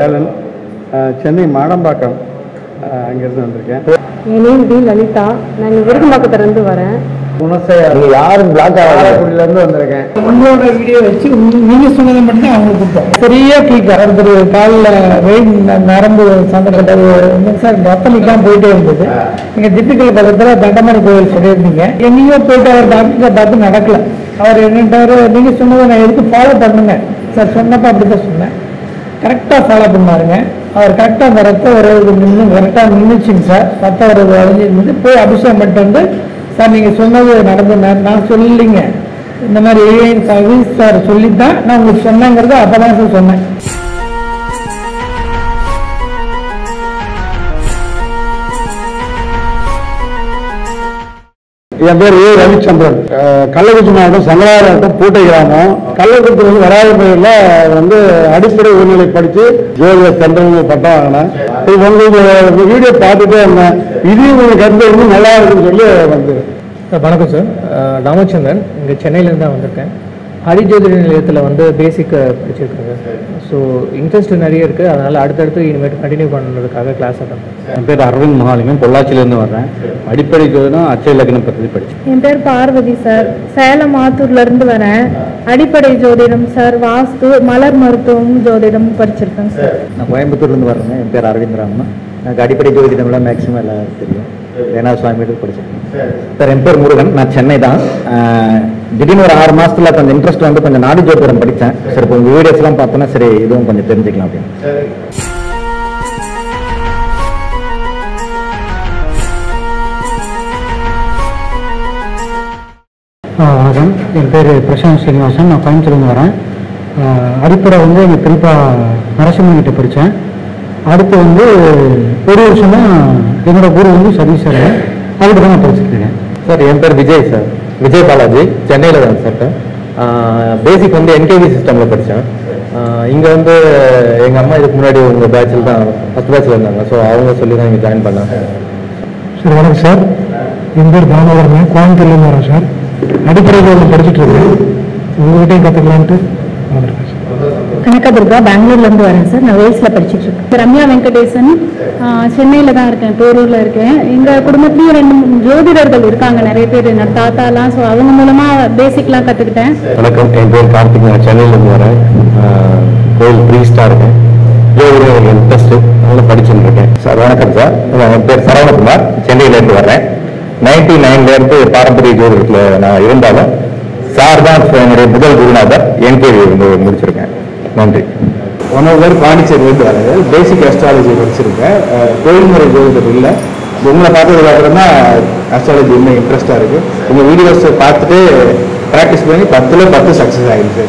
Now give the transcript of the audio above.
வேலன், சென்னை மாடம்பாக்கம் அங்கிருந்து வந்திருக்கேன். என் name D Lalitha. நான் விருகம்பாக்கத்திலிருந்து வரேன். யாரும் பிளாக்லேருந்து வந்திருக்கேன். உங்களோட வீடியோ வச்சு நீங்கள் சொன்னதை மட்டும் தான் அவங்களுக்கு கொடுத்தோம். சரியா கேட்க ஒருத்தர் காலில் வெயின் நரம்பு சந்தப்பட்டது சார் ரத்தமிக்காம போயிட்டே இருந்தது. நீங்கள் திண்டுக்கல் பக்கத்தில் தண்டமணி கோயில் சொல்லியிருந்தீங்க. எங்கேயோ போயிட்டு அவர் டாக்டரை பார்த்து நடக்கல. அவர் என்னட்டாரு, நீங்கள் சொன்னதை நான் எதுக்கு ஃபாலோ பண்ணுங்க சார் சொன்னப்போ அப்படி தான் சொன்னேன். கரெக்டாக ஃபாலோ பண்ணாருங்க. அவர் கரெக்டாக அந்த ரத்த வரவு நின்று கரெக்டாக நின்றுச்சுங்க சார். ரத்த வரவு அழிஞ்சிருந்து போய் அபிஷேகம் பண்ணிட்டு வந்து சார் நீங்கள் சொன்னது நடந்து நான் சொல்லலைங்க, இந்த மாதிரி சார் சொல்லித்தான் நான் உங்களுக்கு சொன்னேங்கிறத அப்போ தான் சார் சொன்னேன். என் பேர் ஏ ரவிச்சந்திரன். கள்ளக்குறிச்சி மாவட்டம் சங்கராவட்டம் பூட்டை கிராமம். கள்ளக்குறிச்சி வராயப்பயிரில் அடிப்படை உயர்நிலை படித்து ஜோதிட சென்ட்ரல் பட்டம் வாங்கினேன். உங்களுக்கு வீடியோ பார்த்துட்டே இருந்தேன். இதையும் உங்களுக்கு கருத்து இன்னும் நல்லா இருக்குன்னு சொல்லி வந்து. வணக்கம் சார், ராமச்சந்திரன். இங்கே சென்னையிலேருந்து தான் வந்திருக்கேன். ஹரிஜோதிட நிலையத்தில் பேசிக் படிச்சிருக்கேங்க. ஸோ இன்ட்ரெஸ்ட் நிறைய இருக்குது. அதனால் அடுத்தடுத்து இனிமேட்டு கண்டினியூ பண்ணுறதுக்காக கிளாஸ் அட்டன் பண்ணேன். என் பேர் அரவிந்த் மகாலிங்கம், பொள்ளாச்சியிலேருந்து வர்றேன். அடிப்படை ஜோதிடம் அச்சய லக்னம் பற்றி படித்தேன். என் பேர் பார்வதி சார், சேலம் ஆத்தூர்லேருந்து வரேன். அடிப்படை ஜோதிடம் சார், வாஸ்து, மலர் மருத்துவம் ஜோதிடம் படிச்சிருக்கேன் சார். நான் கோயம்புத்தூர்லேருந்து வர்றேன். என் பேர் அரவிந்த் ராமன். எனக்கு அடிப்படை ஜோதிடம்லாம் மேக்ஸிமம் எல்லாம் தெரியும். வேணா சுவாமிகிட்ட படித்தேன் சார். என் பேர் முருகன். நான் சென்னை தான். திடீர்னு ஒரு 6 மாதத்தில் கொஞ்சம் இன்ட்ரெஸ்ட் கொஞ்சம் நாடு ஜோதிடம் படித்தேன். சரி, இப்போ உங்கள் வீடியோஸ்லாம் பார்த்தோன்னா சரி இதுவும் கொஞ்சம் தெரிஞ்சுக்கலாம் அப்படின்னு. வணக்கம், என் பேர் பிரசாந்த் ஸ்ரீனிவாசன். நான் கோயம்புத்தூர்லேருந்து வரேன். அடிப்படை எங்கள் பெரியப்பா நரசிம்மன் கிட்ட படித்தேன். அடுத்து ஒரு வருஷமாக என்னோட குரு சதீஷ் சார், அவர்கிட்ட தான் நான் படிச்சுருக்கேன். சார் என் பேர் விஜய் சார், விஜய் பாலாஜி. சென்னையில் தான் சார். பேசிக் என்கேவி சிஸ்டமில் படித்தேன். இங்கே எங்கள் அம்மா இதுக்கு முன்னாடி உங்கள் பேட்சில் தான் ஃபஸ்ட் பேட்சில் இருந்தாங்க. ஸோ அவங்க சொல்லி தான் இங்கே ஜாயின் பண்ணேன். சார் வணக்கம் சார், என் பேர் தாமோதரன். கோயம்புத்தூர்லேருந்து வரேன் சார். அடிப்படையில் படிச்சுட்டு இருக்கேன். உங்கள்கிட்டையும் கற்றுக்கலான்ட்டு வந்திருக்கேன் சார். கனகதுர்கா, பெங்களூர்லேருந்து வரேன் சார். நான் வேல்ஸில் படிச்சுட்டு இருக்கேன். ரம்யா வெங்கடேசன், சென்னையில் தான் இருக்கேன், பேரூரில் இருக்கேன். எங்கள் குடும்பத்துலேயும் 2 ஜோதிடர்கள் இருக்காங்க, நிறைய பேர், என்னோட தாத்தாலாம். ஸோ அவங்க மூலமாக பேசிக்லாம் கற்றுக்கிட்டேன். வணக்கம், என் பேர் கார்த்திக். நான் சென்னையிலேருந்து வரேன். கோயில் ப்ரீஸ்டாக இருக்கேன். ஜோதிடம் எனக்கு இன்ட்ரெஸ்ட்டு, நல்லா படிச்சுட்டு இருக்கேன் சார். வணக்கம் சார், என் பேர் சரவணகுமார். சென்னையிலேருந்து வரேன். 99லேருந்து பாரம்பரிய ஜோதிடத்தில் நான் இருந்தாலும் சார் தான் என்னுடைய முதல் குருநாதர். என்கேவி முடிச்சிருக்கேன். நன்றி. ஒன்னொரு பேர் பாண்டிச்சேரியிலேருந்து வராது. பேசிக் அஸ்ட்ராலஜி படிச்சிருக்கேன். தொழில்முறை ஜோதிடம் இல்லை. உங்களை பார்த்ததுக்கு அப்புறம் தான் அஸ்ட்ராலஜி இன்னும் இன்ட்ரெஸ்டாக இருக்குது. உங்கள் வீடியோஸை பார்த்துட்டு ப்ராக்டிஸ் பண்ணி 10ல் 10 சக்ஸஸ் ஆகிடுச்சு.